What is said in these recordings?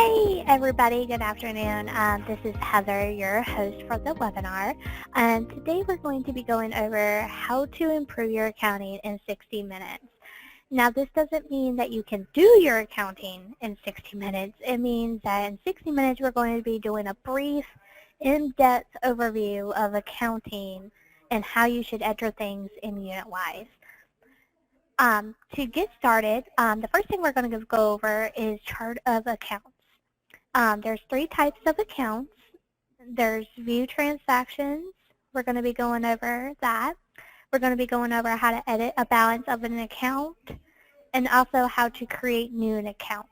Hey everybody, good afternoon. This is Heather, your host for the webinar. And today we're going to be going over how to improve your accounting in 60 minutes. Now this doesn't mean that you can do your accounting in 60 minutes. It means that in 60 minutes we're going to be doing a brief, in-depth overview of accounting and how you should enter things in UnitWise. To get started, the first thing we're going to go over is chart of accounts. There's three types of accounts. There's view transactions. We're going to be going over that. We're going to be going over how to edit a balance of an account and also how to create new accounts.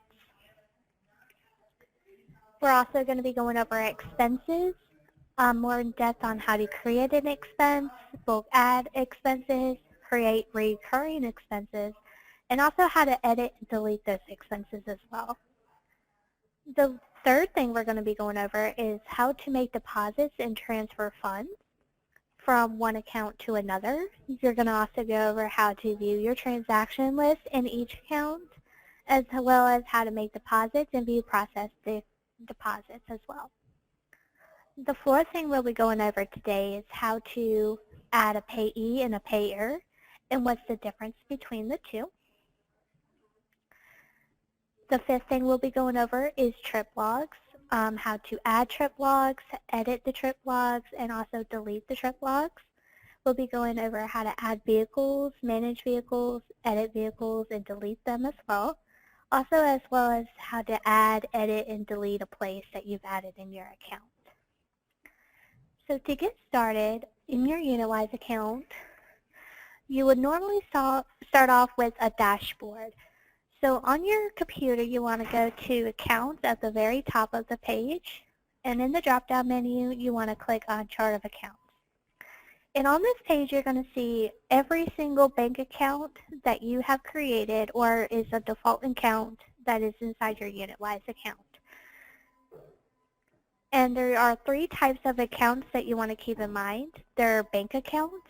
We're also going to be going over expenses, more in depth on how to create an expense, bulk add expenses, create recurring expenses, and also how to edit and delete those expenses as well. The third thing we're going to be going over is how to make deposits and transfer funds from one account to another. You're going to also go over how to view your transaction list in each account, as well as how to make deposits and view process deposits as well. The fourth thing we'll be going over today is how to add a payee and a payer and what's the difference between the two. The fifth thing we'll be going over is trip logs, how to add trip logs, edit the trip logs, and also delete the trip logs. We'll be going over how to add vehicles, manage vehicles, edit vehicles, and delete them as well. Also as well as how to add, edit, and delete a place that you've added in your account. So to get started, in your UnitWise account, you would normally start off with a dashboard. So on your computer, you want to go to Accounts at the very top of the page, and in the drop-down menu, you want to click on Chart of Accounts. And on this page, you're going to see every single bank account that you have created or is a default account that is inside your UnitWise account. And there are three types of accounts that you want to keep in mind. There are bank accounts,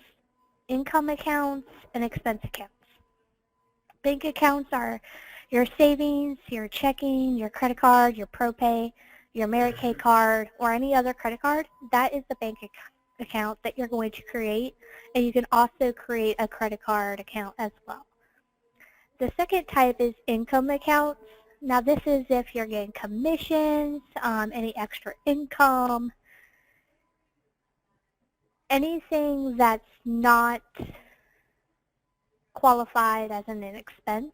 income accounts, and expense accounts. Bank accounts are your savings, your checking, your credit card, your ProPay, your Merit-K card, or any other credit card. That is the bank account that you're going to create, and you can also create a credit card account as well. The second type is income accounts. Now this is if you're getting commissions, any extra income, anything that's not qualified as an expense,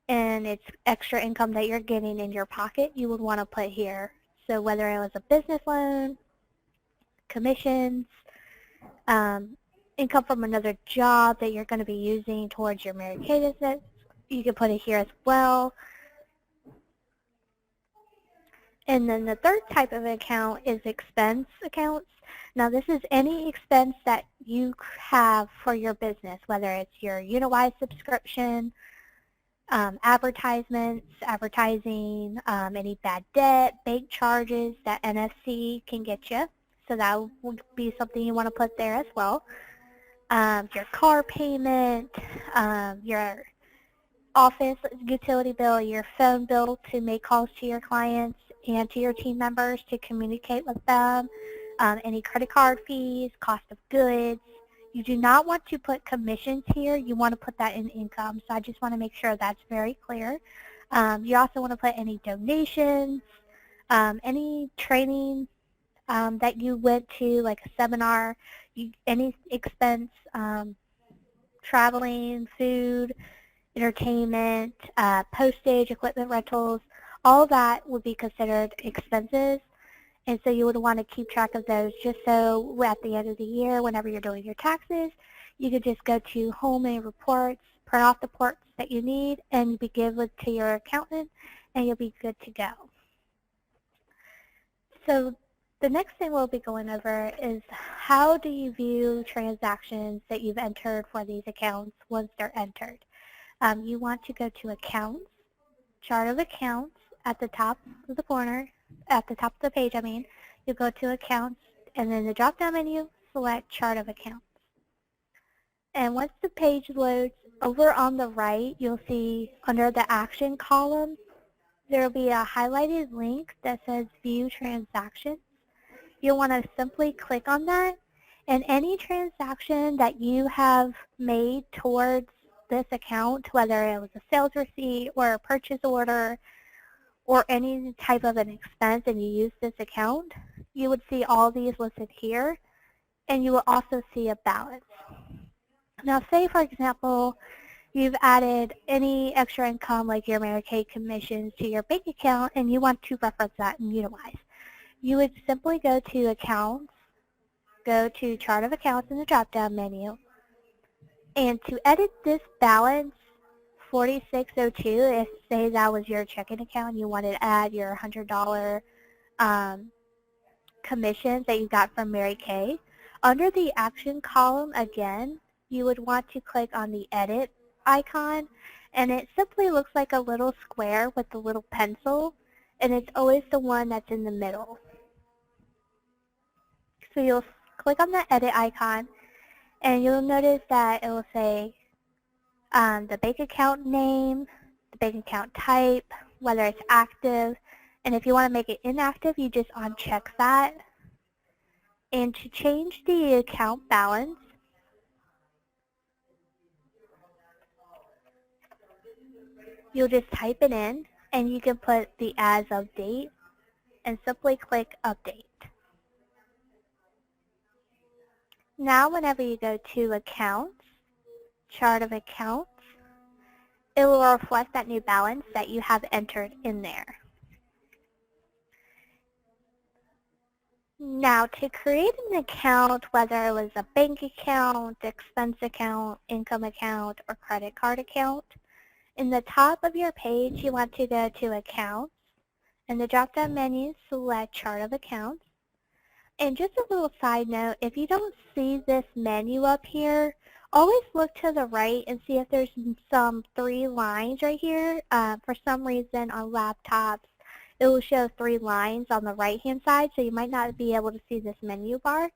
and it's extra income that you're getting in your pocket, you would want to put here. So whether it was a business loan, commissions, income from another job that you're going to be using towards your Merit-K business, you can put it here as well. And then the third type of account is expense accounts. Now this is any expense that you have for your business, whether it's your UnitWise subscription, advertisements, advertising, any bad debt, bank charges that NFC can get you. So that would be something you want to put there as well. Your car payment, your office utility bill, your phone bill to make calls to your clients and to your team members to communicate with them, any credit card fees, cost of goods. You do not want to put commissions here. You want to put that in income. So I just want to make sure that's very clear. You also want to put any donations, any training that you went to, like a seminar, any expense, traveling, food, entertainment, postage, equipment rentals, all that would be considered expenses. And so you would want to keep track of those just so at the end of the year, whenever you're doing your taxes, you could just go to Home and Reports, print off the reports that you need, and be give it to your accountant, and you'll be good to go. So the next thing we'll be going over is how do you view transactions that you've entered for these accounts once they're entered. You want to go to Accounts, Chart of Accounts at the top of the corner, at the top of the page, you go to Accounts, and then the drop-down menu, select Chart of Accounts. And once the page loads, over on the right, you'll see under the Action column, there will be a highlighted link that says View Transactions. You'll want to simply click on that, and any transaction that you have made towards this account, whether it was a sales receipt or a purchase order or any type of an expense and you use this account, you would see all these listed here, and you will also see a balance. Now say, for example, you've added any extra income like your Mary Kay commissions to your bank account and you want to reference that in UnitWise. You would simply go to Accounts, go to Chart of Accounts in the drop-down menu, and to edit this balance 4602, if say that was your checking account and you wanted to add your $100 commissions that you got from Mary Kay, under the action column again, you would want to click on the edit icon, and it simply looks like a little square with a little pencil, and it's always the one that's in the middle. So you'll click on the edit icon, and you'll notice that it will say the bank account name, the bank account type, whether it's active, and if you want to make it inactive, you just uncheck that. And to change the account balance, you'll just type it in, and you can put the as of date, and simply click update. Now whenever you go to Accounts, Chart of Accounts, it will reflect that new balance that you have entered in there. Now to create an account, whether it was a bank account, expense account, income account, or credit card account, in the top of your page you want to go to Accounts. In the drop-down menu, select Chart of Accounts. And just a little side note, if you don't see this menu up here, always look to the right and see if there's some 3 lines right here. For some reason on laptops, it will show 3 lines on the right-hand side, so you might not be able to see this menu bar.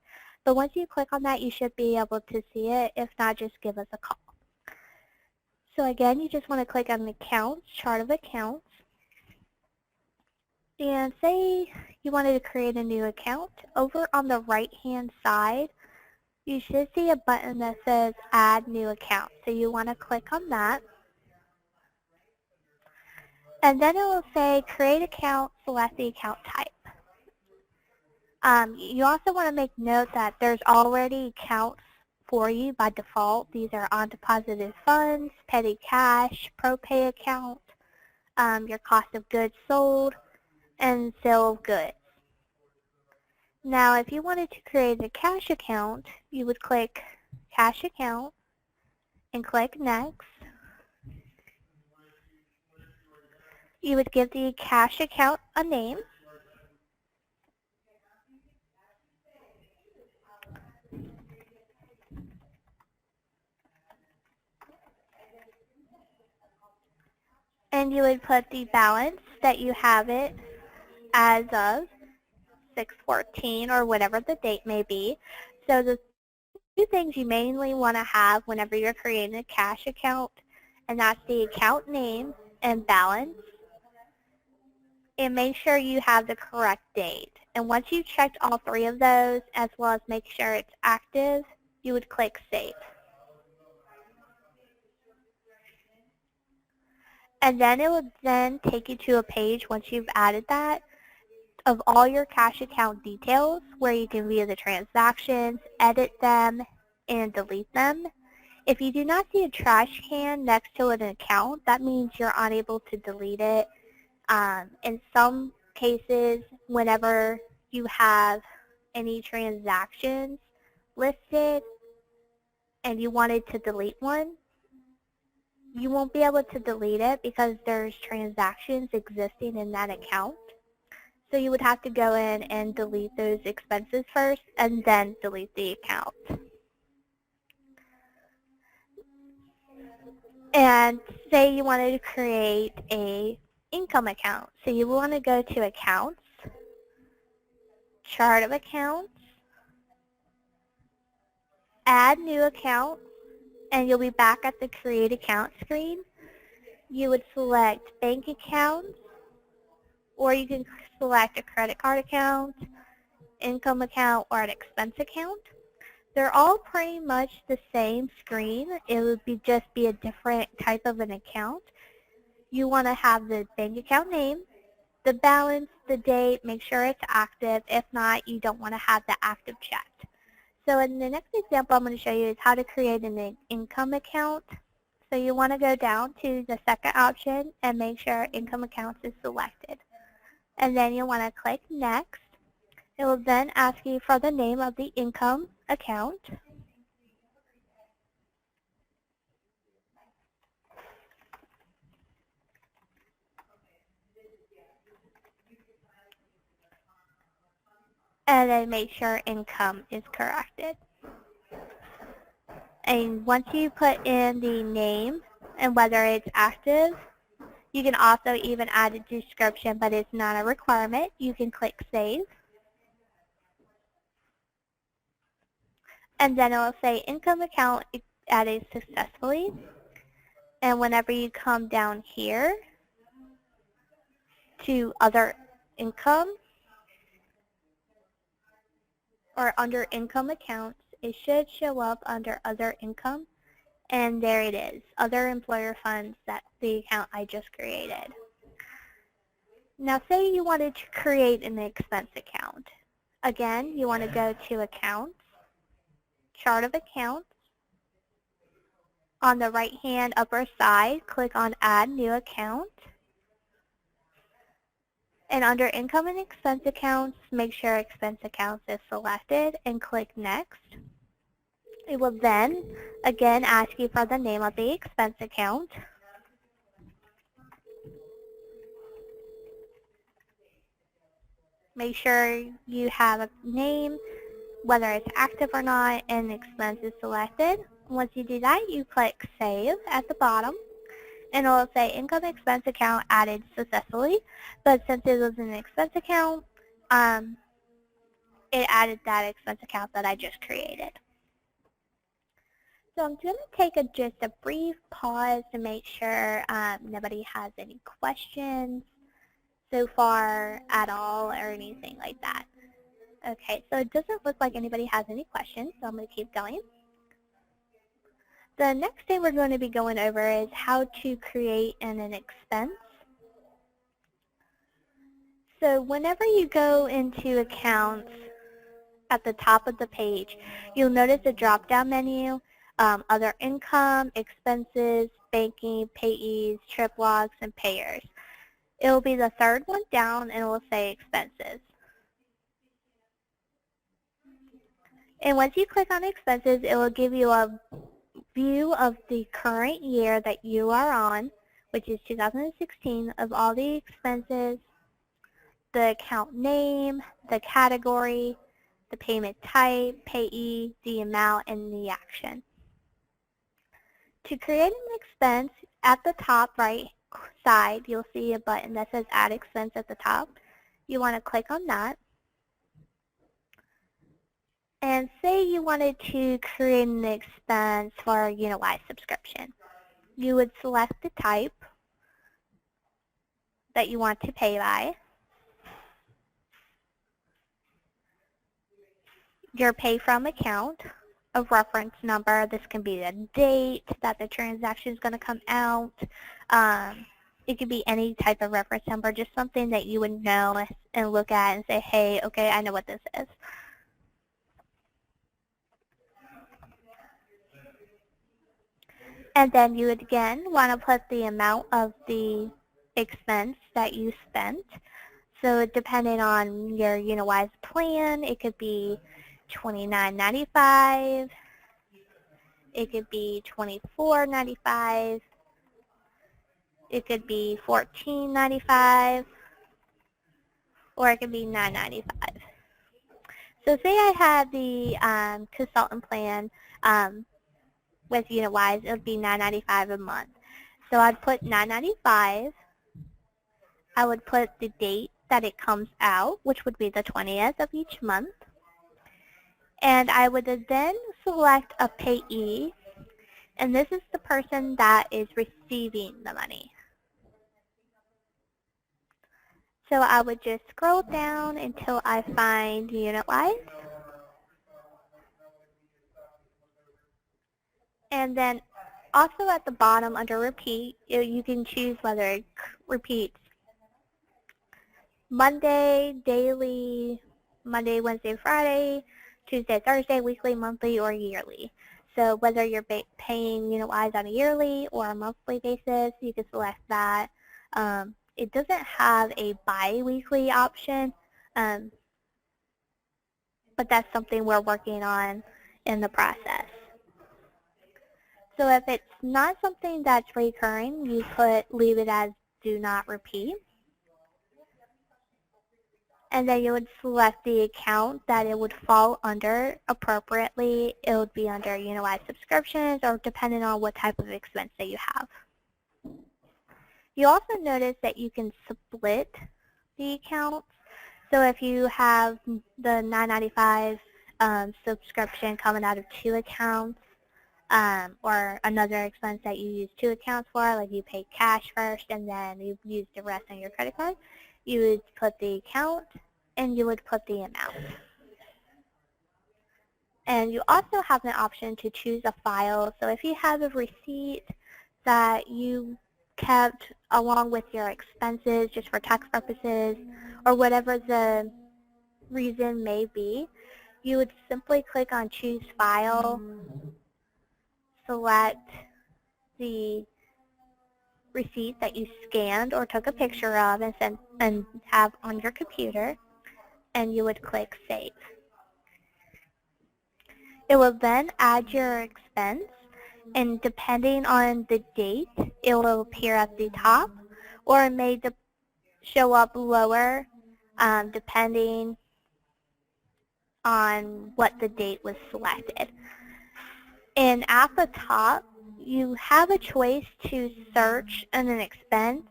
But once you click on that, you should be able to see it. If not, just give us a call. So again, you just want to click on Accounts, Chart of Accounts. And say you wanted to create a new account. Over on the right-hand side, you should see a button that says Add New Account. So you want to click on that. And then it will say Create Account, select the account type. You also want to make note that there's already accounts for you by default. These are on-deposited funds, petty cash, ProPay account, your cost of goods sold, and sale of goods. Now, if you wanted to create a cash account, you would click Cash Account and click Next. You would give the cash account a name. And you would put the balance that you have it as of 6/14 or whatever the date may be. So the 2 things you mainly want to have whenever you're creating a cash account, and that's the account name and balance. And make sure you have the correct date. And once you've checked all 3 of those, as well as make sure it's active, you would click Save. And then it would then take you to a page, once you've added that, of all your cash account details, where you can view the transactions, edit them, and delete them. If you do not see a trash can next to an account, that means you're unable to delete it. In some cases, whenever you have any transactions listed and you wanted to delete one, you won't be able to delete it because there's transactions existing in that account. So you would have to go in and delete those expenses first and then delete the account. And say you wanted to create a income account. So you want to go to Accounts, Chart of Accounts, Add New Account, and you'll be back at the Create Account screen. You would select Bank Accounts, or you can select a credit card account, income account, or an expense account. They're all pretty much the same screen. It would just be a different type of an account. You want to have the bank account name, the balance, the date, make sure it's active. If not, you don't want to have the active checked. So in the next example I'm going to show you is how to create an income account. So you want to go down to the second option and make sure income accounts is selected. And then you want to click next. It will then ask you for the name of the income account. And then make sure income is corrected. And once you put in the name and whether it's active, you can also even add a description, but it's not a requirement. You can click Save. And then it will say income account added successfully. And whenever you come down here to other income or under income accounts, it should show up under other income. And there it is, other employer funds. That's the account I just created. Now say you wanted to create an expense account. Again, you want to go to Accounts, Chart of Accounts. On the right-hand upper side, click on Add New Account. And under Income and Expense Accounts, make sure Expense Accounts is selected and click Next. It will then, again, ask you for the name of the expense account. Make sure you have a name, whether it's active or not, and expense is selected. Once you do that, you click Save at the bottom, and it will say Income Expense Account added successfully. But since it was an expense account, it added that expense account that I just created. So I'm going to take just a brief pause to make sure nobody has any questions so far at all or anything like that. Okay, so it doesn't look like anybody has any questions, so I'm going to keep going. The next thing we're going to be going over is how to create an expense. So whenever you go into accounts at the top of the page, you'll notice a drop-down menu, other income, expenses, banking, payees, trip logs, and payers. It will be the third one down and it will say expenses. And once you click on expenses, it will give you a view of the current year that you are on, which is 2016, of all the expenses, the account name, the category, the payment type, payee, the amount, and the action. To create an expense, at the top right side, you'll see a button that says Add Expense at the top. You want to click on that. And say you wanted to create an expense for a UnitWise subscription. You would select the type that you want to pay by, your pay from account, a reference number. This can be the date that the transaction is going to come out. It could be any type of reference number, just something that you would know and look at and say, hey, okay, I know what this is. And then you would again want to put the amount of the expense that you spent. So depending on your UnitWise plan, it could be $29.95. It could be $24.95. It could be $14.95. Or it could be $9.95. So say I had the consultant plan with UnitWise, it would be $9.95 a month. So I'd put $9.95. I would put the date that it comes out, which would be the 20th of each month. And I would then select a payee, and this is the person that is receiving the money. So I would just scroll down until I find UnitWise. And then also at the bottom under repeat, you can choose whether it repeats Monday, daily, Monday, Wednesday, Friday, Tuesday, Thursday, weekly, monthly, or yearly. So whether you're paying UnitWise on a yearly or a monthly basis, you can select that. It doesn't have a bi-weekly option, but that's something we're working on in the process. So if it's not something that's recurring, you leave it as do not repeat. And then you would select the account that it would fall under appropriately. It would be under UnitWise subscriptions or depending on what type of expense that you have. You also notice that you can split the accounts. So if you have the $9.95 subscription coming out of 2 accounts, or another expense that you use 2 accounts for, like you pay cash first and then you use the rest on your credit card, you would put the account and you would put the amount. And you also have an option to choose a file. So if you have a receipt that you kept along with your expenses just for tax purposes or whatever the reason may be, you would simply click on choose file, select the receipt that you scanned or took a picture of and have on your computer, and you would click Save. It will then add your expense, and depending on the date, it will appear at the top, or it may show up lower depending on what the date was selected. And at the top, you have a choice to search an expense.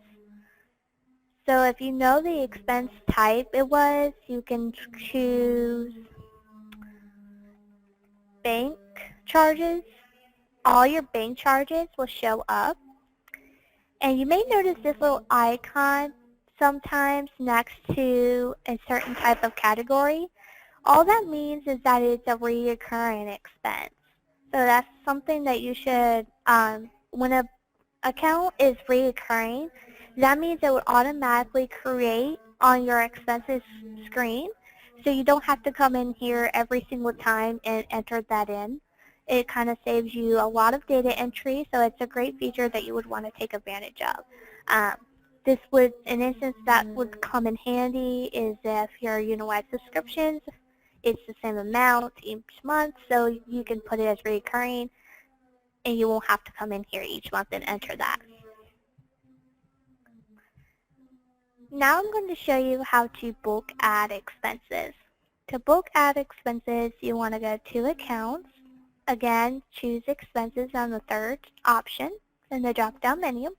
So if you know the expense type it was, you can choose bank charges. All your bank charges will show up. And you may notice this little icon sometimes next to a certain type of category. All that means is that it's a reoccurring expense. So that's something that you should, when an account is reoccurring, that means it will automatically create on your expenses screen. So you don't have to come in here every single time and enter that in. It kind of saves you a lot of data entry, so it's a great feature that you would want to take advantage of. This would, an instance that would come in handy is if your UnitWise subscriptions, it's the same amount each month, so you can put it as recurring, and you won't have to come in here each month and enter that. Now I'm going to show you how to bulk add expenses. To bulk add expenses, you want to go to Accounts. Again, choose Expenses on the third option in the drop-down menu.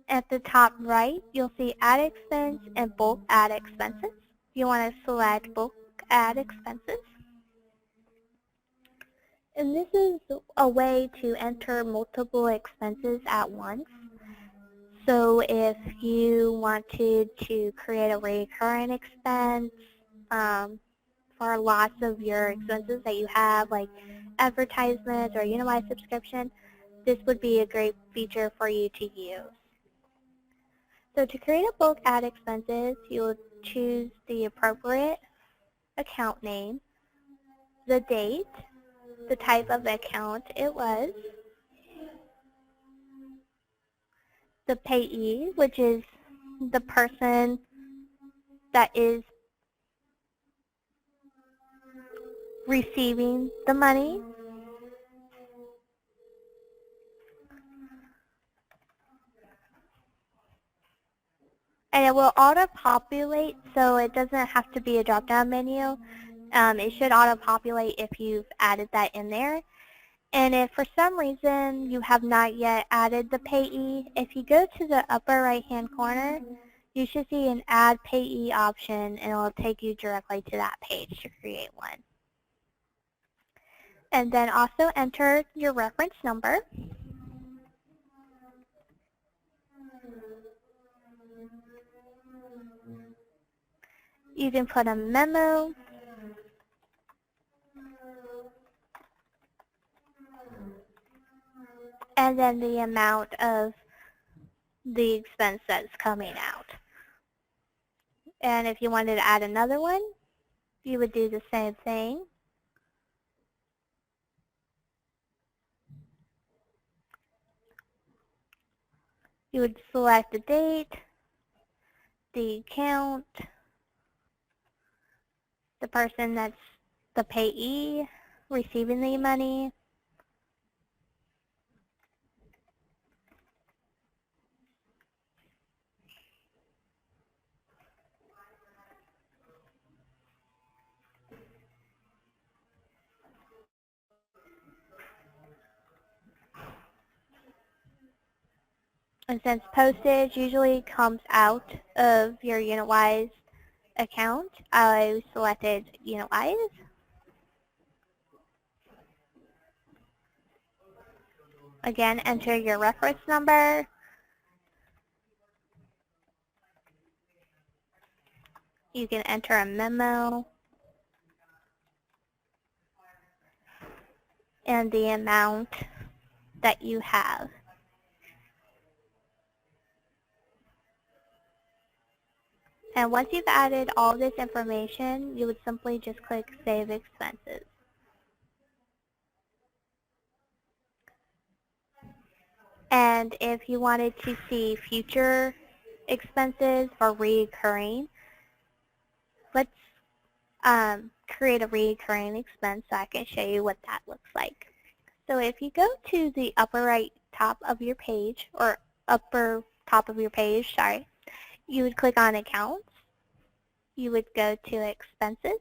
At the top right, you'll see Add Expense and Bulk Add Expenses. You want to select Bulk Add Expenses. And this is a way to enter multiple expenses at once. So if you wanted to create a recurring expense for lots of your expenses that you have, like advertisements or UnitWise subscription, this would be a great feature for you to use. So to create a bulk add expenses, you will choose the appropriate account name, the date, the type of account it was, the payee, which is the person that is receiving the money, and it will auto-populate, so it doesn't have to be a drop-down menu. It should auto-populate if you've added that in there. And if for some reason you have not yet added the payee, if you go to the upper right-hand corner, you should see an Add Payee option, and it will take you directly to that page to create one. And then also enter your reference number. You can put a memo, and then the amount of the expense that's coming out. And if you wanted to add another one, you would do the same thing. You would select the date, the account, the person that's the payee receiving the money, and since postage usually comes out of your UnitWise account, I selected UnitWise. Again, enter your reference number. You can enter a memo and the amount that you have. And once you've added all this information, you would simply just click Save Expenses. And if you wanted to see future expenses for reoccurring, let's create a reoccurring expense so I can show you what that looks like. So if you go to the upper right top of your page, or upper top of your page, sorry, you would click on Accounts. You would go to Expenses.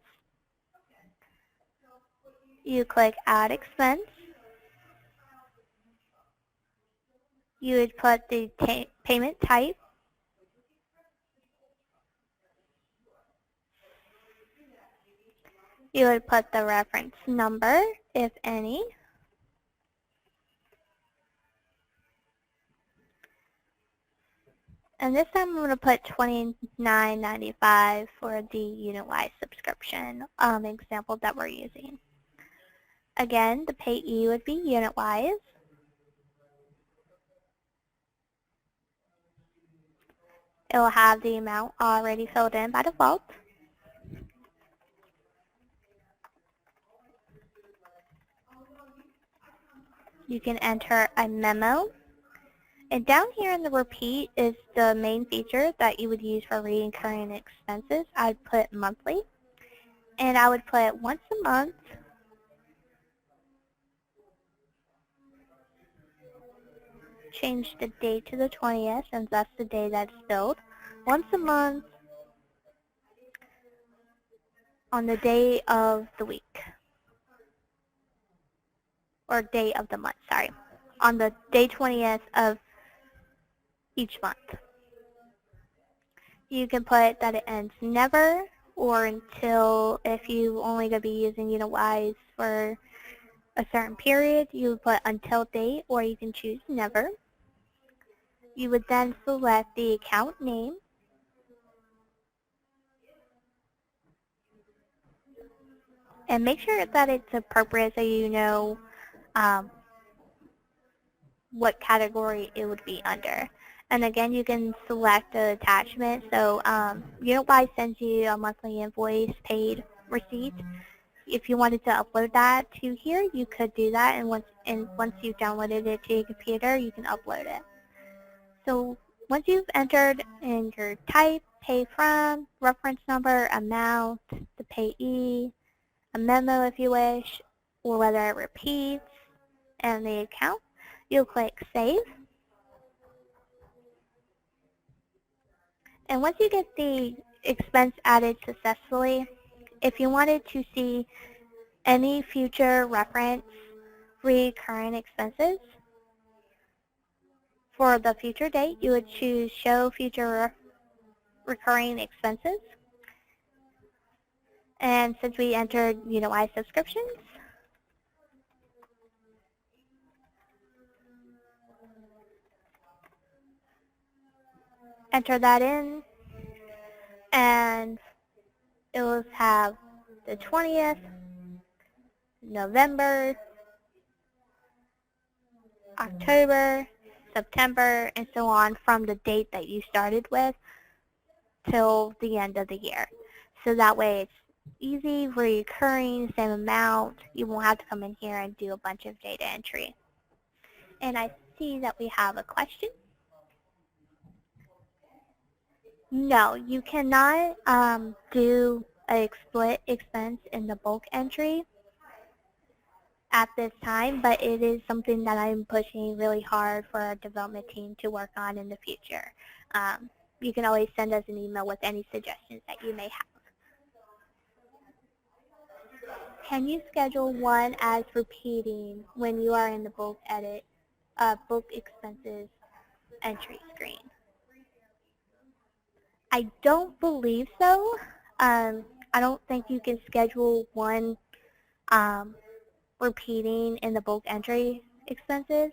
You click Add Expense. You would put the payment type. You would put the reference number, if any. And this time I'm going to put $29.95 for the UnitWise subscription example that we're using. Again, the payee would be UnitWise. It will have the amount already filled in by default. You can enter a memo. And down here in the repeat is the main feature that you would use for recurring expenses. I would put monthly. And I would put once a month. Change the date to the 20th, since that's the day that's billed. Once a month on the day of the week. Or day of the month, sorry. On the day 20th of each month. You can put that it ends never, or until, if you only going to be using UnitWise for a certain period, you would put until date, or you can choose never. You would then select the account name. And make sure that it's appropriate so you know what category it would be under. And again, you can select the attachment. So UnitWise sends you a monthly invoice paid receipt. If you wanted to upload that to here, you could do that. And once you've downloaded it to your computer, you can upload it. So once you've entered in your type, pay from, reference number, amount, the payee, a memo if you wish, or whether it repeats, and the account, you'll click Save. And once you get the expense added successfully, if you wanted to see any future reference recurring expenses for the future date, you would choose Show Future Recurring Expenses. And since we entered UnitWise subscriptions, enter that in, and it will have the 20th, November, October, September, and so on from the date that you started with till the end of the year. So that way it's easy, recurring, same amount. You won't have to come in here and do a bunch of data entry. And I see that we have a question. No, you cannot do a split expense in the bulk entry at this time, but it is something that I'm pushing really hard for our development team to work on in the future. You can always send us an email with any suggestions that you may have. Can you schedule one as repeating when you are in the bulk bulk expenses entry screen? I don't believe so. I don't think you can schedule one repeating in the bulk entry expenses.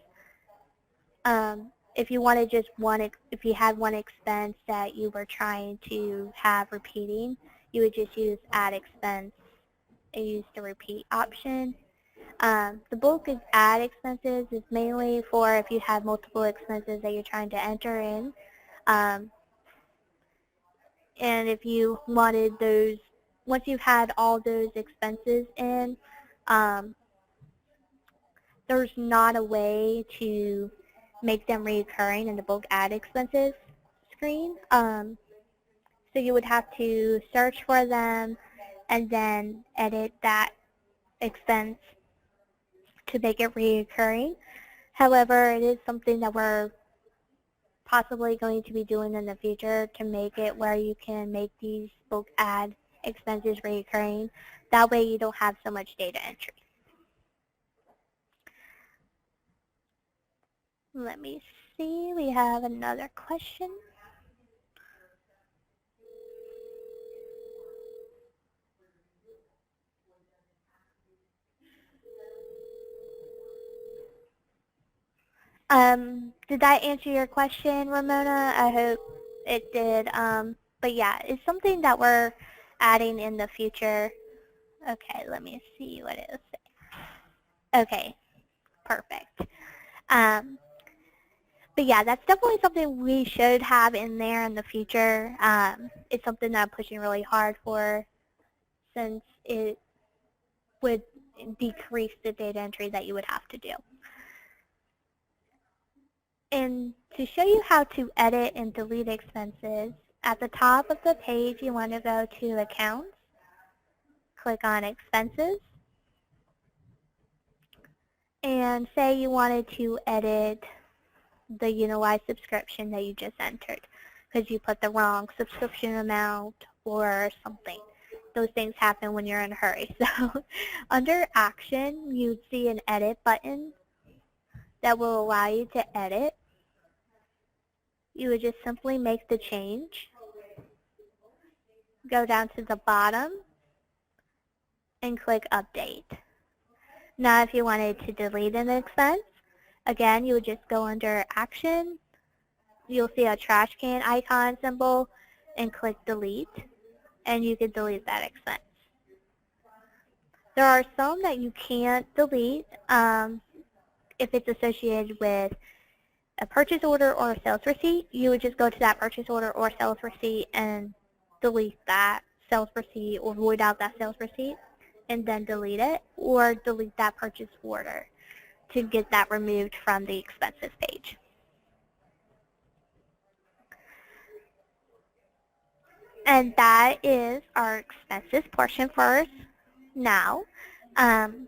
If you wanted just one, if you had one expense that you were trying to have repeating, you would just use add expense and use the repeat option. The bulk add expenses is mainly for if you have multiple expenses that you're trying to enter in. And if you wanted those, once you've had all those expenses in, there's not a way to make them reoccurring in the bulk add expenses screen. So you would have to search for them and then edit that expense to make it reoccurring. However, it is something that we're possibly going to be doing in the future to make it where you can make these bulk add expenses reoccurring. That way you don't have so much data entry. Let me see, we have another question. Did that answer your question, Ramona? I hope it did. But yeah, it's something that we're adding in the future. Okay, let me see what it is. Okay, perfect. But yeah, that's definitely something we should have in there in the future. It's something that I'm pushing really hard for since it would decrease the data entry that you would have to do. And to show you how to edit and delete expenses, at the top of the page you want to go to Accounts, click on Expenses, and say you wanted to edit the UnitWise subscription that you just entered because you put the wrong subscription amount or something. Those things happen when you're in a hurry. So under Action, you'd see an Edit button that will allow you to edit. You would just simply make the change, go down to the bottom, and click Update. Now if you wanted to delete an expense, again, you would just go under Action. You'll see a trash can icon symbol and click Delete, and you can delete that expense. There are some that you can't delete if it's associated with a purchase order or a sales receipt. You would just go to that purchase order or sales receipt and delete that sales receipt or void out that sales receipt and then delete it, or delete that purchase order to get that removed from the expenses page. And that is our expenses portion first. Now,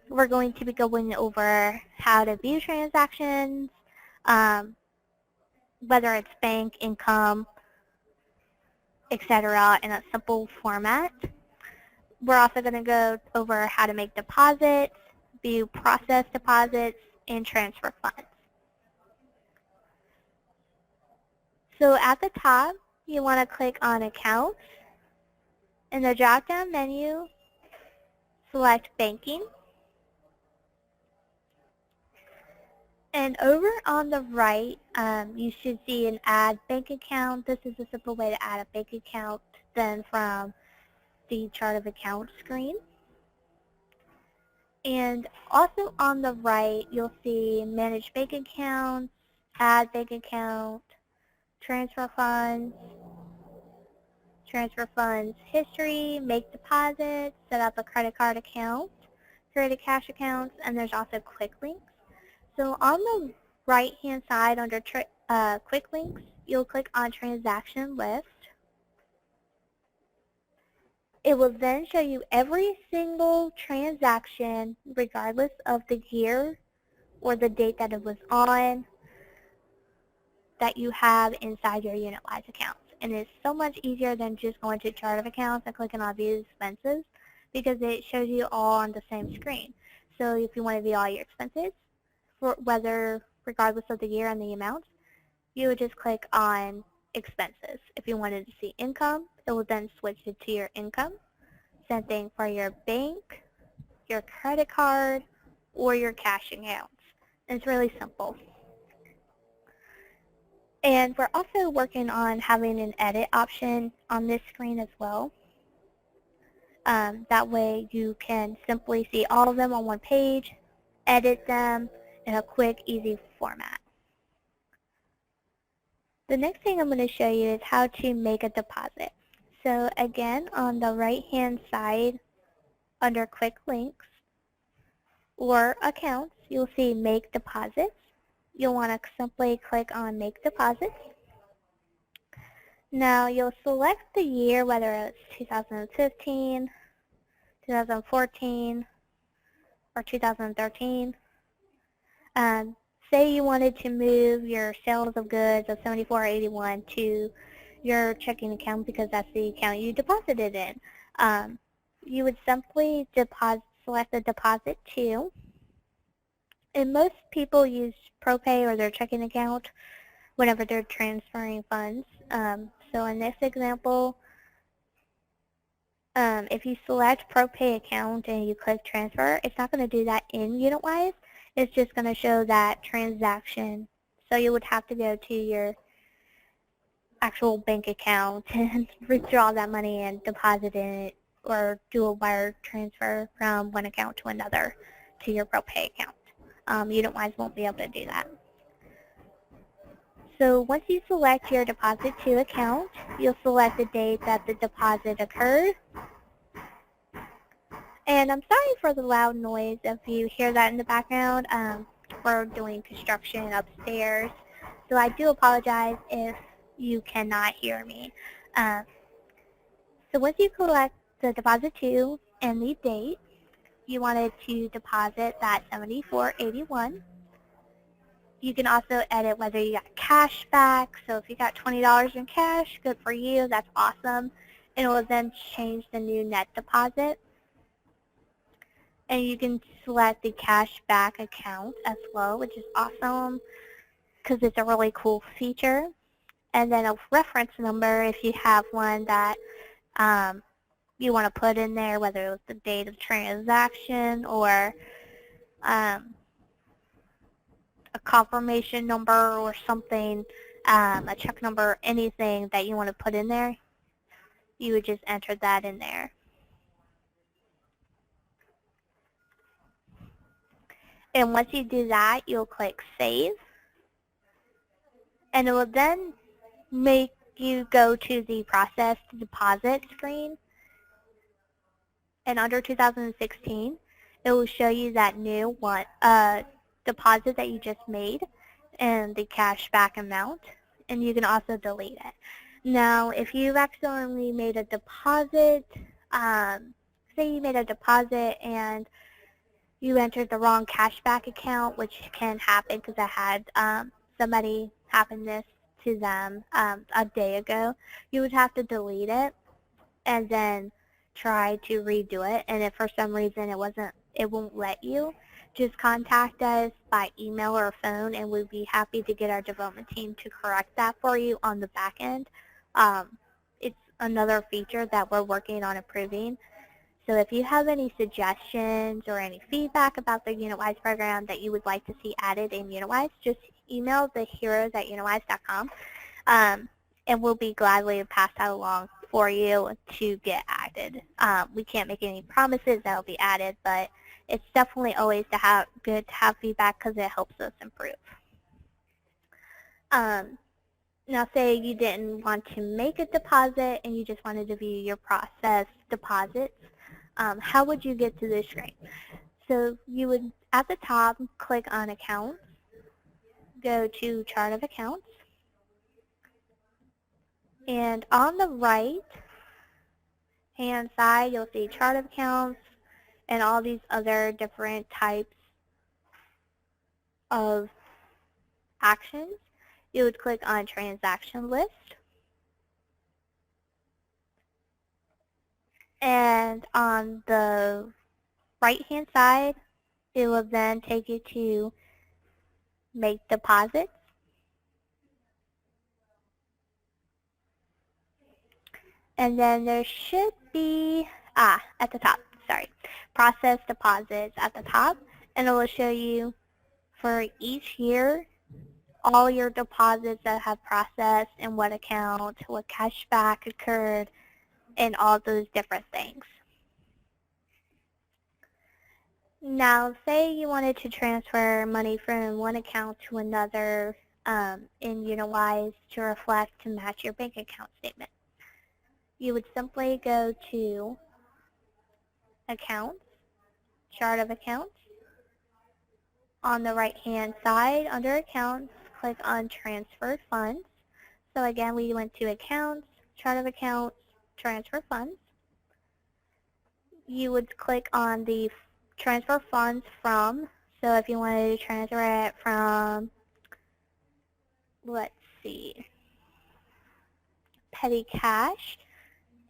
we're going to be going over how to view transactions, whether it's bank, income, etc., in a simple format. We're also going to go over how to make deposits, view process deposits, and transfer funds. So at the top, you want to click on Accounts. In the drop-down menu, select Banking. And over on the right, you should see an Add Bank Account. This is a simple way to add a bank account then from the chart of accounts screen. And also on the right, you'll see manage bank accounts, add bank account, transfer funds history, make deposits, set up a credit card account, create a cash account, and there's also quick links. So on the right-hand side under quick links, you'll click on transaction list. It will then show you every single transaction, regardless of the year or the date that it was on, that you have inside your UnitWise accounts. And it's so much easier than just going to chart of accounts and clicking on view expenses, because it shows you all on the same screen. So if you want to view all your expenses, regardless of the year and the amounts, you would just click on expenses. If you wanted to see income, it will then switch it to your income. Same thing for your bank, your credit card, or your cash accounts. It's really simple. And we're also working on having an edit option on this screen as well. That way you can simply see all of them on one page, edit them in a quick, easy format. The next thing I'm going to show you is how to make a deposit. So again, on the right-hand side, under quick links or accounts, you'll see make deposits. You'll want to simply click on make deposits. Now you'll select the year, whether it's 2015, 2014, or 2013. Say you wanted to move your sales of goods of $74.81 to your checking account because that's the account you deposited in. You would simply select the deposit to. And most people use ProPay or their checking account whenever they're transferring funds. So in this example, if you select ProPay account and you click transfer, it's not going to do that in UnitWise. It's just going to show that transaction. So you would have to go to your actual bank account and withdraw that money and deposit in it, or do a wire transfer from one account to another to your ProPay account. UnitWise won't be able to do that. So once you select your deposit to account, you'll select the date that the deposit occurred. And I'm sorry for the loud noise if you hear that in the background. We're doing construction upstairs, so I do apologize if you cannot hear me. So once you collect the deposit to and the date, you wanted to deposit that $74.81. You can also edit whether you got cash back. So if you got $20 in cash, good for you. That's awesome. And it will then change the new net deposit. And you can select the cash back account as well, which is awesome because it's a really cool feature. And then a reference number if you have one that you want to put in there, whether it was the date of transaction or a confirmation number or something, a check number, anything that you want to put in there, you would just enter that in there. And once you do that, you'll click Save. And it will then make you go to the Process to Deposit screen. And under 2016, it will show you that new deposit that you just made and the cash back amount. And you can also delete it. Now, if you've accidentally made a deposit, say you made a deposit and you entered the wrong cashback account, which can happen because I had somebody happen this to them a day ago, you would have to delete it and then try to redo it. And if for some reason it won't let you, just contact us by email or phone, and we'd be happy to get our development team to correct that for you on the back end. It's another feature that we're working on improving. So if you have any suggestions or any feedback about the UnitWise program that you would like to see added in UnitWise, just email the heroes@unitwise.com, and we'll be gladly to pass that along for you to get expected. We can't make any promises that will be added, but it's definitely always good to have feedback because it helps us improve. Now say you didn't want to make a deposit and you just wanted to view your processed deposits. How would you get to this screen? So you would, at the top, click on Accounts, go to Chart of Accounts, and on the right hand side you'll see Chart of Accounts and all these other different types of actions. You would click on Transaction List, and on the right hand side it will then take you to Make Deposits. And then there should be, at the top, sorry, Process Deposits at the top, and it will show you for each year all your deposits that have processed and what account, what cashback occurred, and all those different things. Now, say you wanted to transfer money from one account to another in UnitWise to reflect to match your bank account statement. You would simply go to Accounts, Chart of Accounts. On the right-hand side, under Accounts, click on Transfer Funds. So again, we went to Accounts, Chart of Accounts, Transfer Funds. You would click on the Transfer Funds From. So if you wanted to transfer it from, let's see, Petty Cash,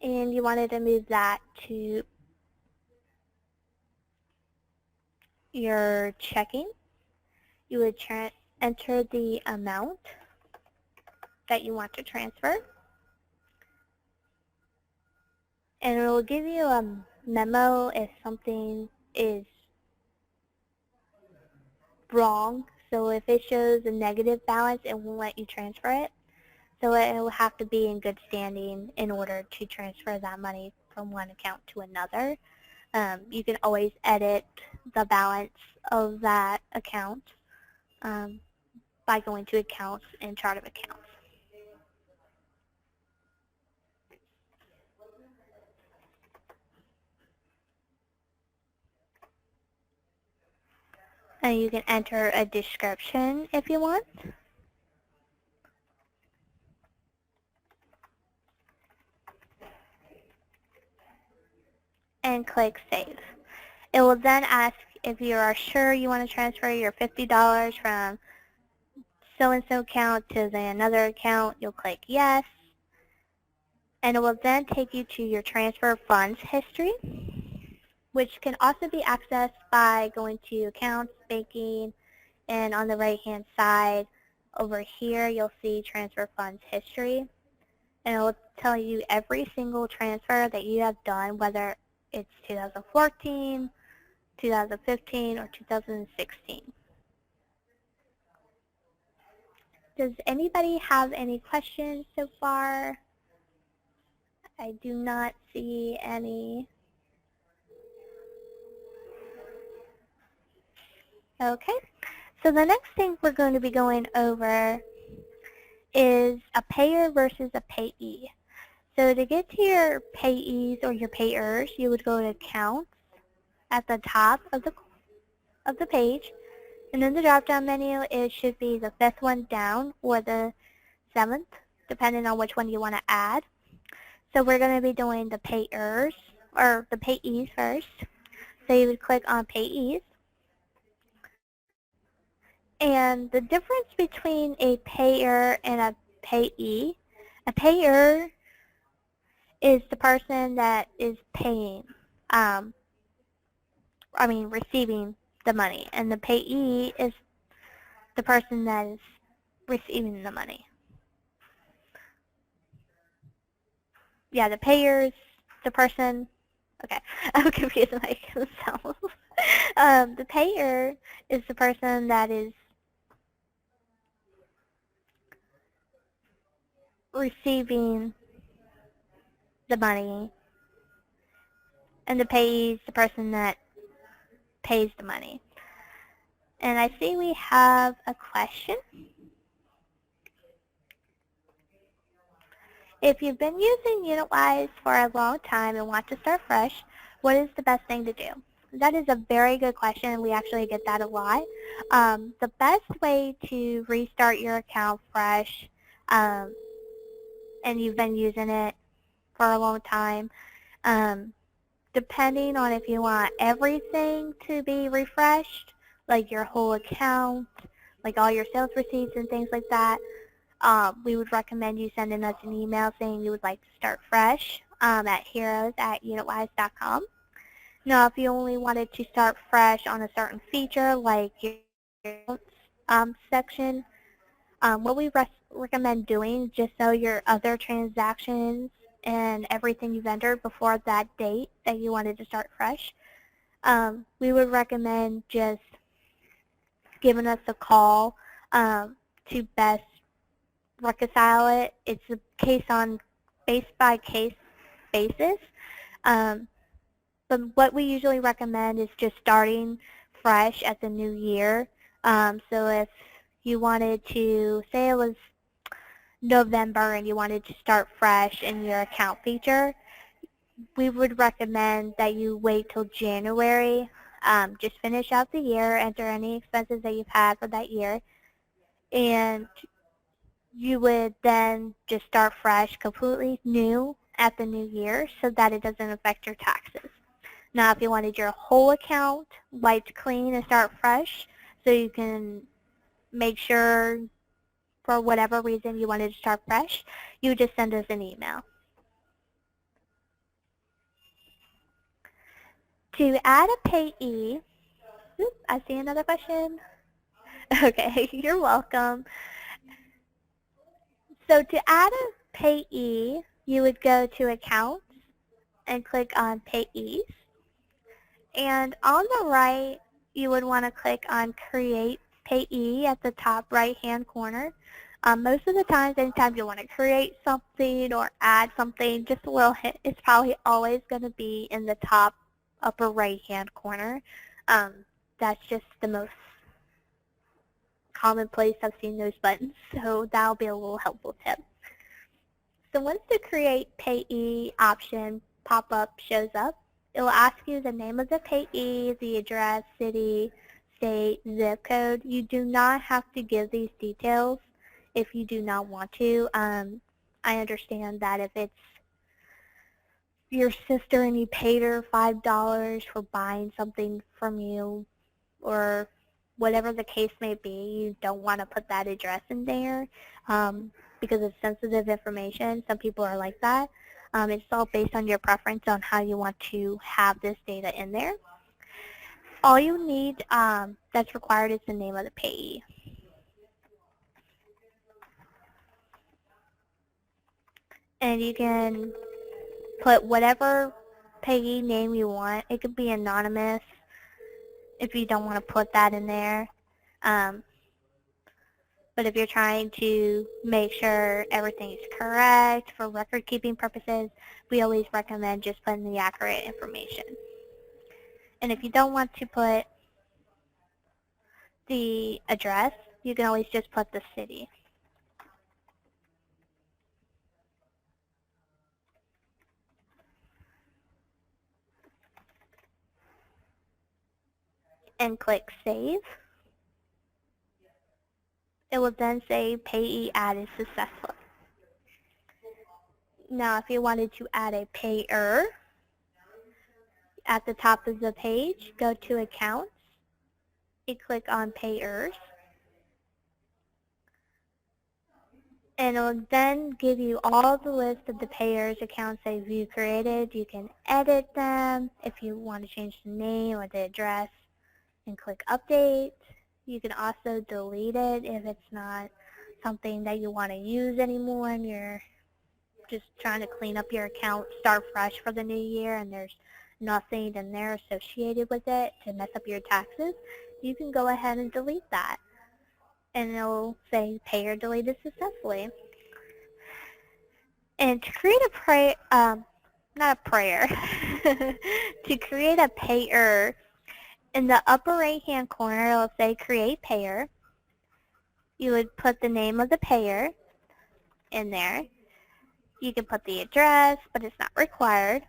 and you wanted to move that to your checking, you would enter the amount that you want to transfer, and it will give you a memo if something is wrong. So if it shows a negative balance, it won't let you transfer it. So it will have to be in good standing in order to transfer that money from one account to another. You can always edit the balance of that account by going to Accounts and Chart of Accounts. And you can enter a description if you want. And click Save. It will then ask if you are sure you want to transfer your $50 from so-and-so account to another account. You'll click Yes. And it will then take you to your transfer funds history, which can also be accessed by going to Accounts, Banking, and on the right-hand side over here you'll see Transfer Funds History. And it will tell you every single transfer that you have done, whether it's 2014, 2015, or 2016. Does anybody have any questions so far? I do not see any. Okay, so the next thing we're going to be going over is a payer versus a payee. So to get to your payees or your payers, you would go to Accounts at the top of the page, and in the drop-down menu, it should be the 5th one down or the 7th, depending on which one you want to add. So we're going to be doing the payers, or the payees first. So you would click on Payees. And the difference between a payer and a payer is the person that is paying, receiving the money, and the payee is the person that is receiving the money. Yeah, the payer is the person, okay, I'm confusing myself. The payer is the person that is receiving the money, And the payee is the person that pays the money. And I see we have a question. If you've been using UnitWise for a long time and want to start fresh, what is the best thing to do? That is a very good question. We actually get that a lot. The best way to restart your account fresh, and you've been using it for a long time, depending on if you want everything to be refreshed, like your whole account, like all your sales receipts and things like that, we would recommend you sending us an email saying you would like to start fresh at heroes@unitwise.com. Now, if you only wanted to start fresh on a certain feature like your section, what we recommend doing, just so your other transactions and everything you've entered before that date that you wanted to start fresh, we would recommend just giving us a call to best reconcile it. It's a case-by-case basis. But what we usually recommend is just starting fresh at the new year. So if you wanted to, say it was November and you wanted to start fresh in your account feature, we would recommend that you wait till January. Just finish out the year, enter any expenses that you've had for that year, and you would then just start fresh, completely new at the new year so that it doesn't affect your taxes. Now, if you wanted your whole account wiped clean and start fresh so you can make sure for whatever reason you wanted to start fresh, you would just send us an email. To add a payee, I see another question. Okay, you're welcome. So to add a payee, you would go to Accounts and click on Payees. And on the right, you would want to click on Create Payee at the top right-hand corner. Most of the times, anytime you want to create something or add something, just a little hint, it's probably always going to be in the top upper right-hand corner. That's just the most common place I've seen those buttons, so that'll be a little helpful tip. So once the Create Payee option pop-up shows up, it will ask you the name of the payee, the address, city, state, zip code. You do not have to give these details if you do not want to. I understand that if it's your sister and you paid her $5 for buying something from you, or whatever the case may be, you don't want to put that address in there because it's sensitive information. Some people are like that. It's all based on your preference on how you want to have this data in there. All you need that's required is the name of the payee. And you can put whatever payee name you want. It could be anonymous if you don't want to put that in there. But if you're trying to make sure everything is correct for record-keeping purposes, we always recommend just putting the accurate information. And if you don't want to put the address, you can always just put the city. And click Save. It will then say Payee added successfully. Now, if you wanted to add a payer, at the top of the page, go to Accounts. You click on Payers. And it will then give you all the list of the payers accounts that you created. You can edit them if you want to change the name or the address and click Update. You can also delete it if it's not something that you want to use anymore and you're just trying to clean up your account, start fresh for the new year, and there's nothing in there associated with it to mess up your taxes. You can go ahead and delete that. And it'll say payer deleted successfully. And to create a prayer, not a prayer, To create a payer, in the upper right-hand corner, it'll say Create Payer. You would put the name of the payer in there. You can put the address, but it's not required.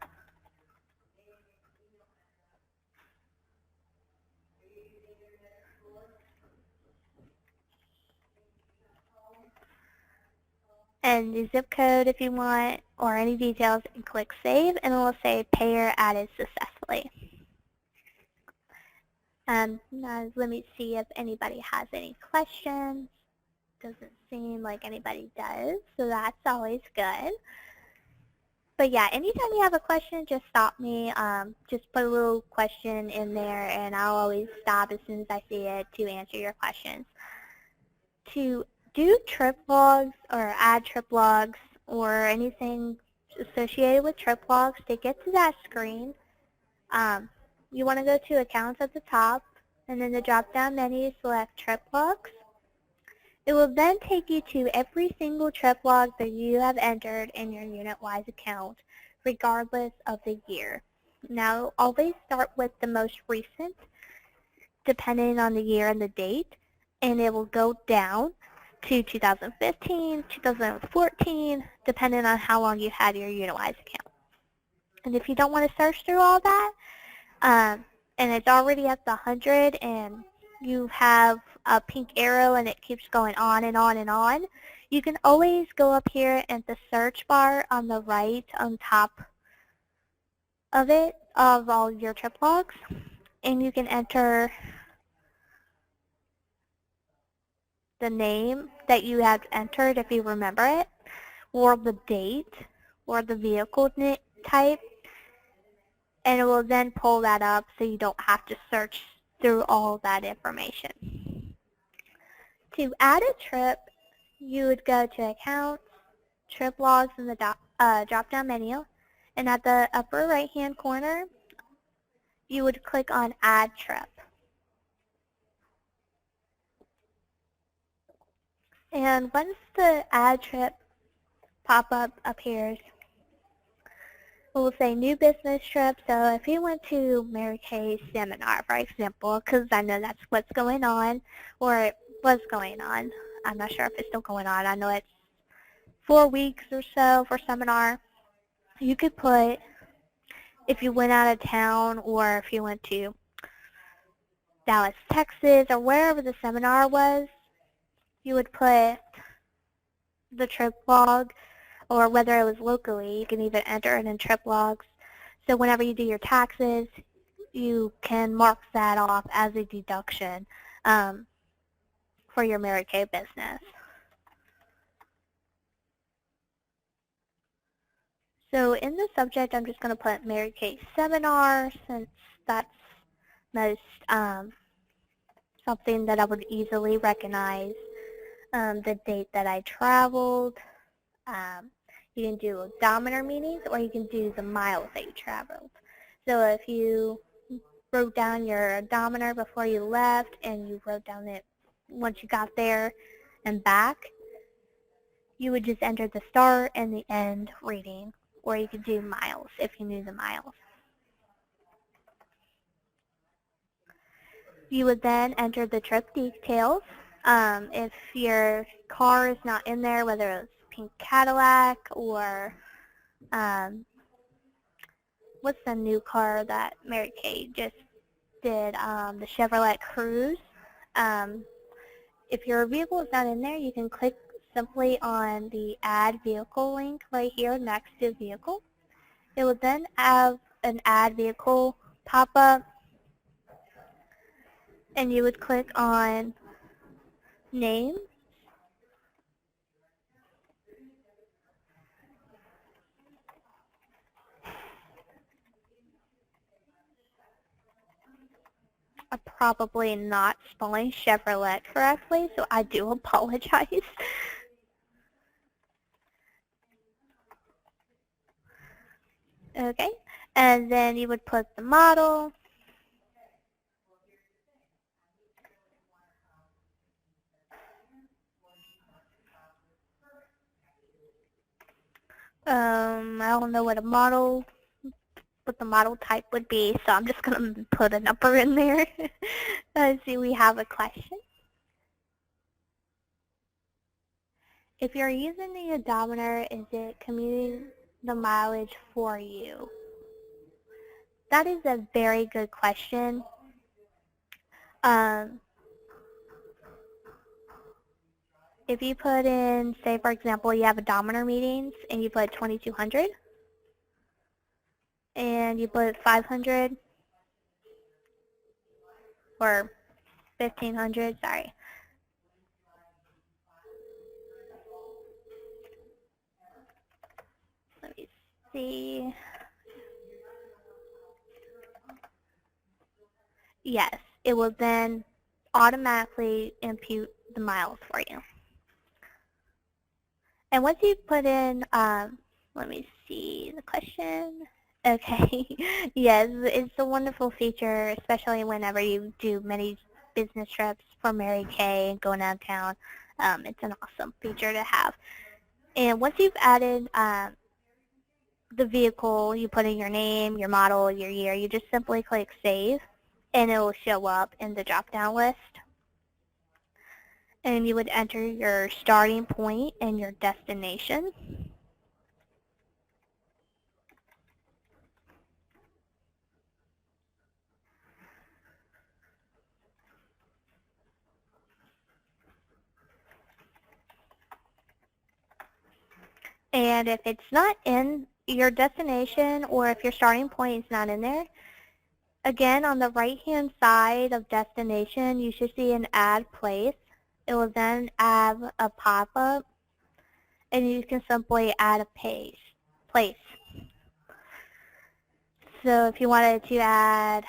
And the zip code if you want, or any details, and click Save, and it will say Payer Added Successfully. Now let me see if anybody has any questions. Doesn't seem like anybody does, so that's always good. But yeah, anytime you have a question, just stop me. Just put a little question in there, and I'll always stop as soon as I see it to answer your questions. To do trip logs or add trip logs or anything associated with trip logs, to get to that screen, you want to go to Accounts at the top, and then the drop-down menu, select Trip Logs. It will then take you to every single trip log that you have entered in your UnitWise account, regardless of the year. Now, always start with the most recent, depending on the year and the date, and it will go down to 2015, 2014, depending on how long you had your UnitWise account. And if you don't want to search through all that, and it's already at the 100 and you have a pink arrow and it keeps going on and on and on, you can always go up here at the search bar on the right on top of it, of all your trip logs, and you can enter the name that you have entered if you remember it, or the date, or the vehicle type, and it will then pull that up so you don't have to search through all that information. To add a trip, you would go to Accounts, Trip Logs in the drop-down menu, and at the upper right-hand corner, you would click on Add Trip. And once the Add Trip pop-up appears, it will say New Business Trip. So if you went to Mary Kay's seminar, for example, because I know that's what's going on, or it was going on. I'm not sure if it's still going on. I know it's 4 weeks or so for seminar. You could put if you went out of town, or if you went to Dallas, Texas, or wherever the seminar was, you would put the trip log, or whether it was locally, you can even enter it in trip logs. So whenever you do your taxes, you can mark that off as a deduction for your Mary Kay business. So in the subject, I'm just going to put Mary Kay seminar, since that's most something that I would easily recognize. The date that I traveled. You can do odometer meetings, or you can do the miles that you traveled. So if you wrote down your odometer before you left, and you wrote down it once you got there and back, you would just enter the start and the end reading, or you could do miles if you knew the miles. You would then enter the trip details. If your car is not in there, whether it's pink Cadillac or what's the new car that Mary Kay just did, the Chevrolet Cruze. If your vehicle is not in there, you can click simply on the Add Vehicle link right here next to Vehicle. It will then have an Add Vehicle pop up, and you would click on Name. I'm probably not spelling Chevrolet correctly, so I do apologize. Okay, and then you would put the model. I don't know what a model what the model type would be, so I'm just going to put a number in there. Let's see, we have a question. If you're using the odometer, is it commuting the mileage for you? That is a very good question. If you put in, say for example, you have odometer meetings and you put 2200 and you put 500 or 1500, sorry. Let me see. Yes, it will then automatically impute the miles for you. And once you put in, let me see the question. Okay, yes, it's a wonderful feature, especially whenever you do many business trips for Mary Kay and going out of town. It's an awesome feature to have. And once you've added the vehicle, you put in your name, your model, your year, you just simply click Save, and it will show up in the drop-down list. And you would enter your starting point and your destination. And if it's not in your destination or if your starting point is not in there, again, on the right-hand side of destination, you should see an add place. It will then have a pop-up, and you can simply add a place. So if you wanted to add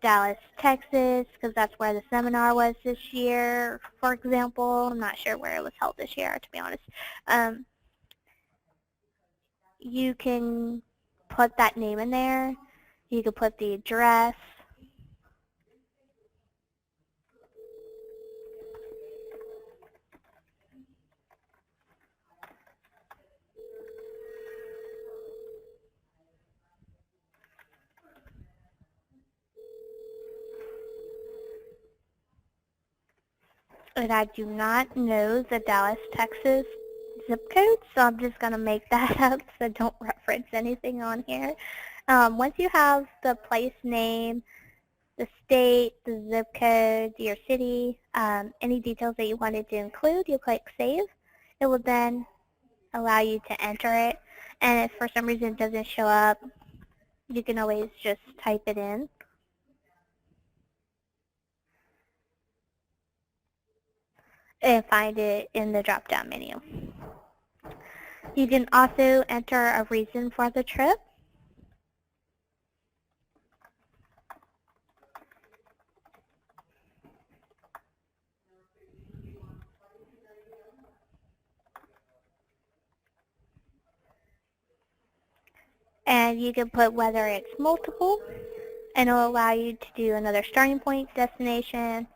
Dallas, Texas, because that's where the seminar was this year, for example. I'm not sure where it was held this year, to be honest. You can put that name in there. You can put the address. And I do not know the Dallas, Texas zip code, so I'm just going to make that up so don't reference anything on here. Once you have the place name, the state, the zip code, your city, any details that you wanted to include, you click Save. It will then allow you to enter it, and if for some reason it doesn't show up, you can always just type it in. And find it in the drop-down menu. You can also enter a reason for the trip. And you can put whether it's multiple, and it will allow you to do another starting point, destination,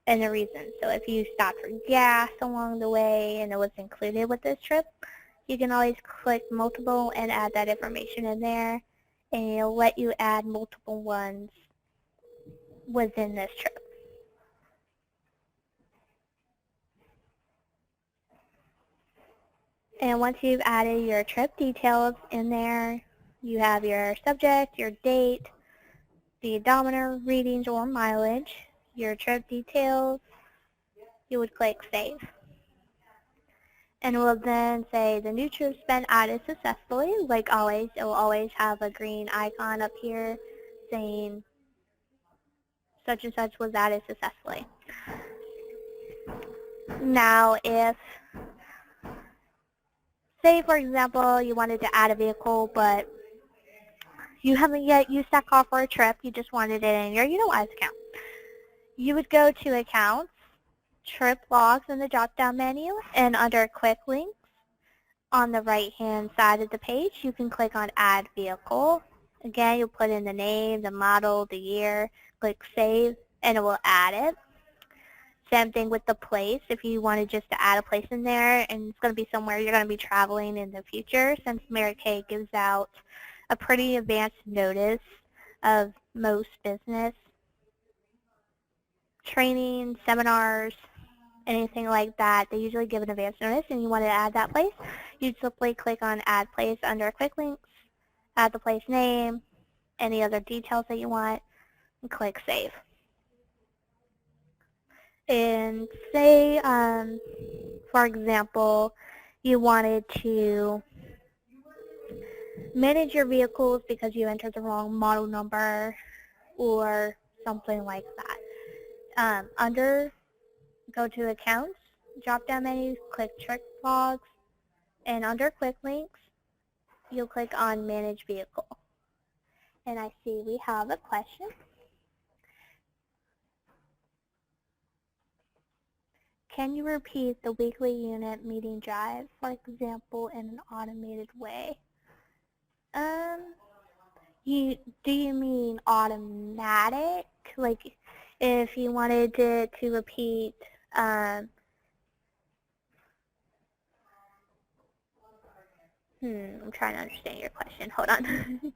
and a reason. So if you stopped for gas along the way and it was included with this trip, you can always click multiple and add that information in there, and it'll let you add multiple ones within this trip. And once you've added your trip details in there, you have your subject, your date, the odometer readings or mileage, your trip details. You would click Save. And it will then say the new trip's been added successfully. Like always, it will always have a green icon up here saying such and such was added successfully. Now if, say for example, you wanted to add a vehicle, but you haven't yet used that car for a trip, you just wanted it in your UnitWise account. You would go to Accounts, Trip Logs in the drop-down menu, and under Quick Links on the right-hand side of the page, you can click on Add Vehicle. Again, you'll put in the name, the model, the year, click Save, and it will add it. Same thing with the place. If you wanted just to add a place in there, and it's going to be somewhere you're going to be traveling in the future, since Mary Kay gives out a pretty advanced notice of most business training, seminars, anything like that. They usually give an advance notice, and you want to add that place. You'd simply click on Add Place under Quick Links, add the place name, any other details that you want, and click Save. And say, for example, you wanted to manage your vehicles because you entered the wrong model number or something like that. Go to Accounts, drop-down menu, click Trip Logs, and under Quick Links, you'll click on Manage Vehicle. And I see we have a question. Can you repeat the weekly unit meeting drive, for example, in an automated way? Do you mean automatic? Like if you wanted to repeat, I'm trying to understand your question. Hold on.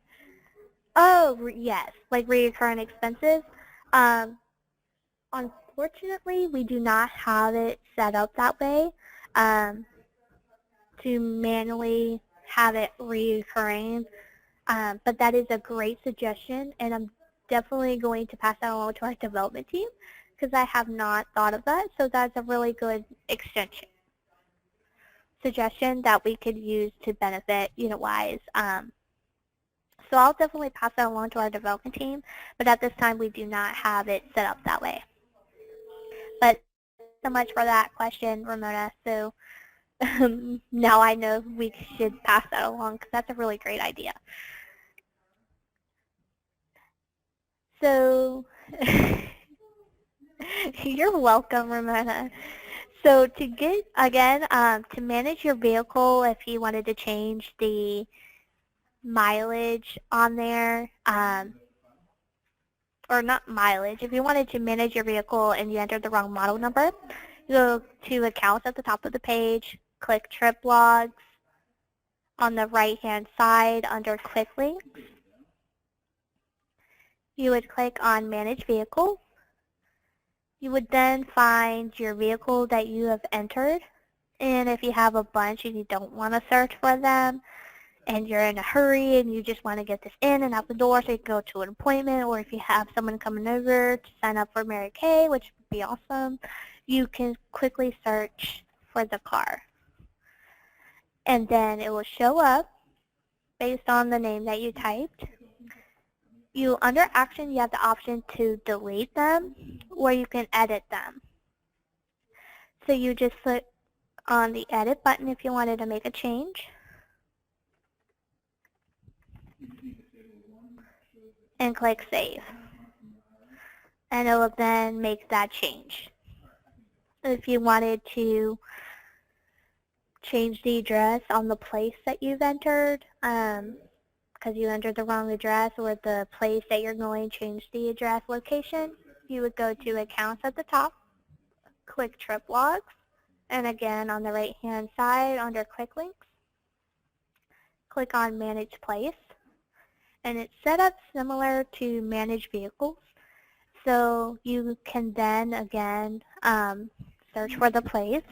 Oh, yes, like reoccurring expenses. Unfortunately, we do not have it set up that way to manually have it reoccurring. But that is a great suggestion, and I'm definitely going to pass that along to our development team because I have not thought of that. So that's a really good extension suggestion that we could use to benefit UnitWise. So I'll definitely pass that along to our development team, but at this time we do not have it set up that way. But so much for that question, Ramona. So now I know we should pass that along because that's a really great idea. So you're welcome, Ramona. So to get, again, to manage your vehicle, if you wanted to change the mileage on there, or not mileage, if you wanted to manage your vehicle and you entered the wrong model number, you go to Accounts at the top of the page, click Trip Logs. On the right-hand side under Quick Links, you would click on Manage Vehicle. You would then find your vehicle that you have entered, and if you have a bunch and you don't want to search for them, and you're in a hurry and you just want to get this in and out the door so you can go to an appointment, or if you have someone coming over to sign up for Mary Kay, which would be awesome, you can quickly search for the car. And then it will show up based on the name that you typed. Under Action, you have the option to delete them, or you can edit them. So you just click on the Edit button if you wanted to make a change. And click Save. And it will then make that change. If you wanted to change the address on the place that you've entered, because you entered the wrong address, or the place that you're going to change the address location, you would go to Accounts at the top, click Trip Logs, and again on the right-hand side under Quick Links, click on Manage Place. And it's set up similar to Manage Vehicles. So you can then, again, search for the place.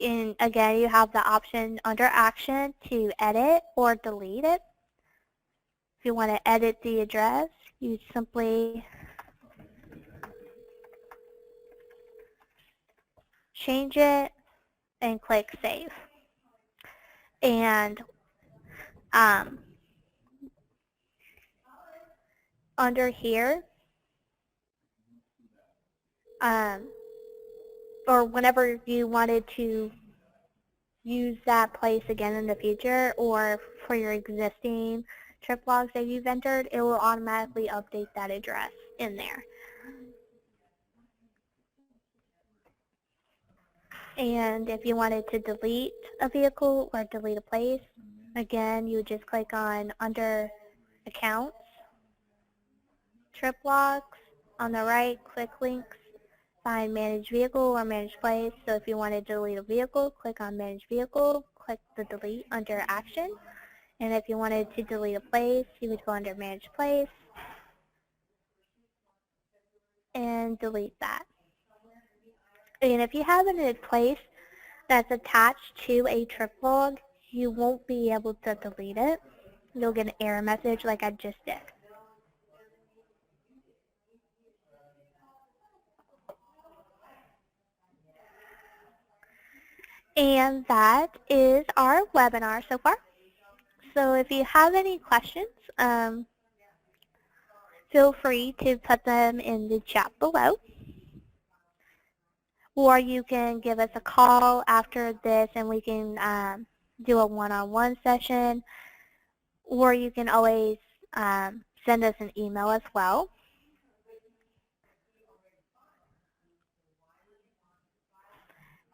And again, you have the option under Action to edit or delete it. If you want to edit the address, you simply change it and click Save. And under here, or whenever you wanted to use that place again in the future, or for your existing trip logs that you've entered, it will automatically update that address in there. And if you wanted to delete a vehicle or delete a place, again, you would just click on under Accounts, Trip Logs, on the right, Quick Links, find Manage Vehicle or Manage Place. So if you want to delete a vehicle, click on Manage Vehicle, click the delete under action. And if you wanted to delete a place, you would go under manage place and delete that. And if you have a place that's attached to a trip log, you won't be able to delete it. You'll get an error message like I just did. And that is our webinar so far. So if you have any questions, feel free to put them in the chat below. Or you can give us a call after this and we can do a one-on-one session. Or you can always send us an email as well.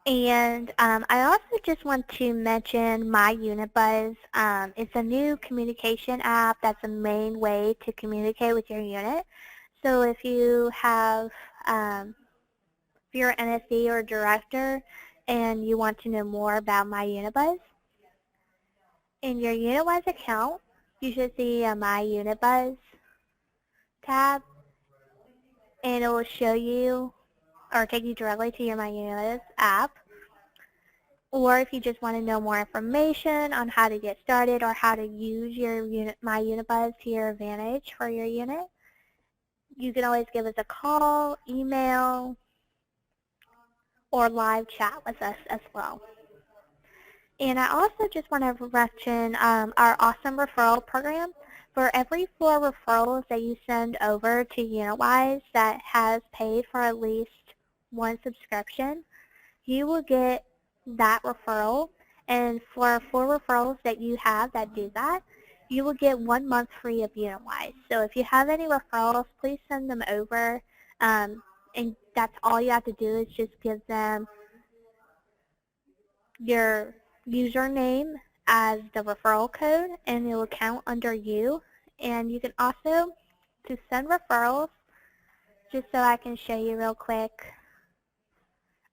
And I also just want to mention My UnitBuzz. It's a new communication app that's a main way to communicate with your unit. So if you have, if you're an NSC or director and you want to know more about My UnitBuzz, in your UnitWise account, you should see a My UnitBuzz tab, and it will show you or take you directly to your My UnitBuzz app. Or if you just want to know more information on how to get started or how to use your My UnitBuzz to your advantage for your unit, you can always give us a call, email, or live chat with us as well. And I also just want to mention our awesome referral program. For every 4 referrals that you send over to UnitWise that has paid for at least 1 subscription, you will get that referral. And for 4 referrals that you have that do that, you will get 1 month free of UnitWise. So if you have any referrals, please send them over. And that's all you have to do is just give them your username as the referral code, and it will count under you. And you can also, to send referrals, just so I can show you real quick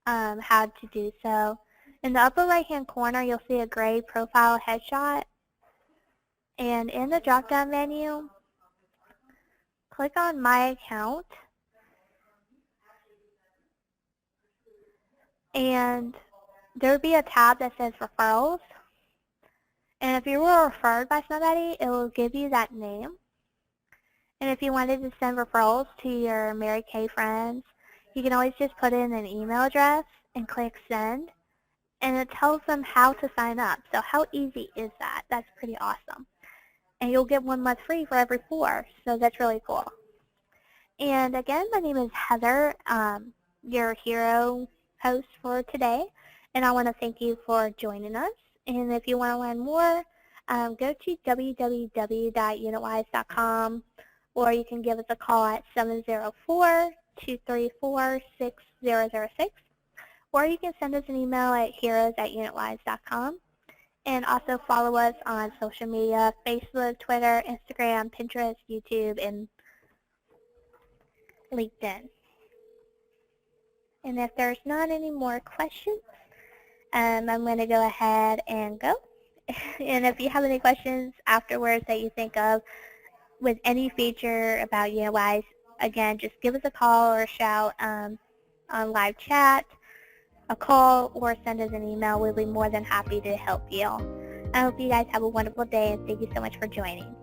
how to do so. In the upper right hand corner, you'll see a gray profile headshot. And in the drop down menu, click on My Account. And there will be a tab that says Referrals. And if you were referred by somebody, it will give you that name. And if you wanted to send referrals to your Mary Kay friends, you can always just put in an email address and click Send. And it tells them how to sign up. So how easy is that? That's pretty awesome. And you'll get 1 month free for every 4. So that's really cool. And again, my name is Heather, your hero host for today. And I want to thank you for joining us. And if you want to learn more, go to www.unitwise.com, or you can give us a call at 704-234-6006, or you can send us an email at heroes@unitwise.com. And also follow us on social media, Facebook, Twitter, Instagram, Pinterest, YouTube, and LinkedIn. And if there's not any more questions, I'm going to go ahead and go. And if you have any questions afterwards that you think of with any feature about UnitWise, again, just give us a call or a shout on live chat, a call, or send us an email. We'll be more than happy to help you. I hope you guys have a wonderful day, and thank you so much for joining.